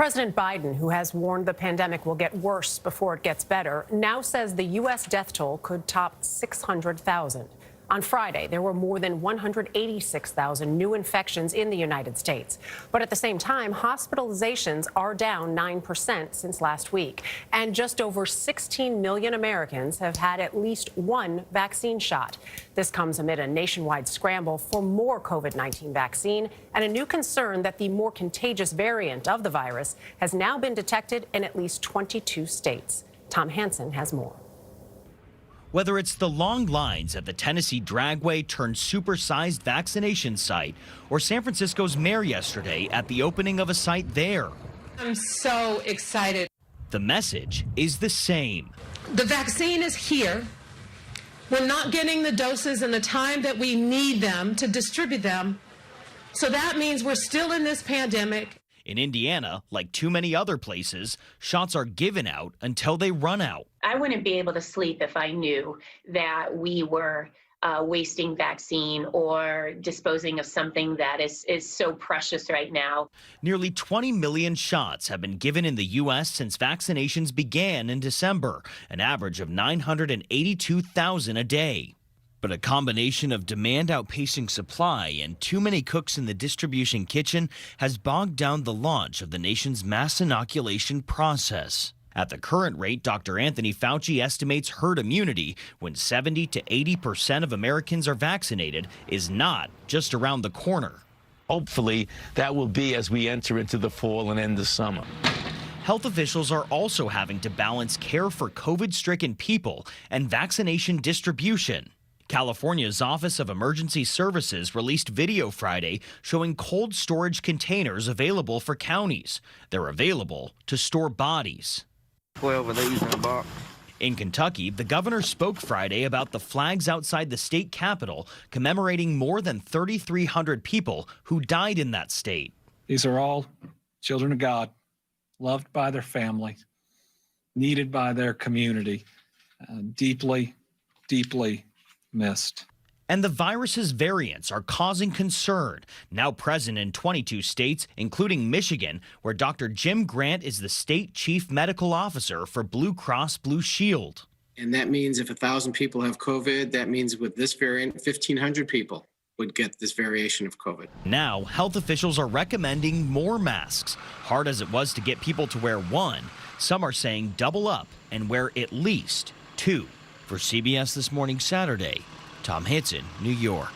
President Biden, who has warned the pandemic will get worse before it gets better, now says the U.S. death toll could top 600,000. On Friday, there were more than 186,000 new infections in the United States. But at the same time, hospitalizations are down 9% since last week. And just over 16 million Americans have had at least one vaccine shot. This comes amid a nationwide scramble for more COVID-19 vaccine and a new concern that the more contagious variant of the virus has now been detected in at least 22 states. Tom Hanson has more. Whether it's the long lines at the Tennessee Dragway turned supersized vaccination site or San Francisco's mayor yesterday at the opening of a site there. I'm so excited. The message is the same. The vaccine is here. We're not getting the doses in the time that we need them to distribute them. So that means we're still in this pandemic. In Indiana, like too many other places, shots are given out until they run out. I wouldn't be able to sleep if I knew that we were wasting vaccine or disposing of something that is so precious right now. Nearly 20 million shots have been given in the U.S. since vaccinations began in December, an average of 982,000 a day. But a combination of demand outpacing supply and too many cooks in the distribution kitchen has bogged down the launch of the nation's mass inoculation process. At the current rate, Dr. Anthony Fauci estimates herd immunity, when 70 to 80% of Americans are vaccinated, is not just around the corner. Hopefully, that will be as we enter into the fall and end the summer. Health officials are also having to balance care for COVID-stricken people and vaccination distribution. California's Office of Emergency Services released video Friday showing cold storage containers available for counties. They're available to store bodies. 12 of these in a box. In Kentucky, the governor spoke Friday about the flags outside the state capitol commemorating more than 3,300 people who died in that state. These are all children of God, loved by their family, needed by their community, deeply, deeply missed. And the virus's variants are causing concern, now present in 22 states, including Michigan, where Dr. Jim Grant is the state chief medical officer for Blue Cross Blue Shield. And that means if 1,000 people have COVID, that means with this variant, 1,500 people would get this variation of COVID. Now, health officials are recommending more masks. Hard as it was to get people to wear one, some are saying double up and wear at least two. For CBS This Morning Saturday, Tom Hanson, New York.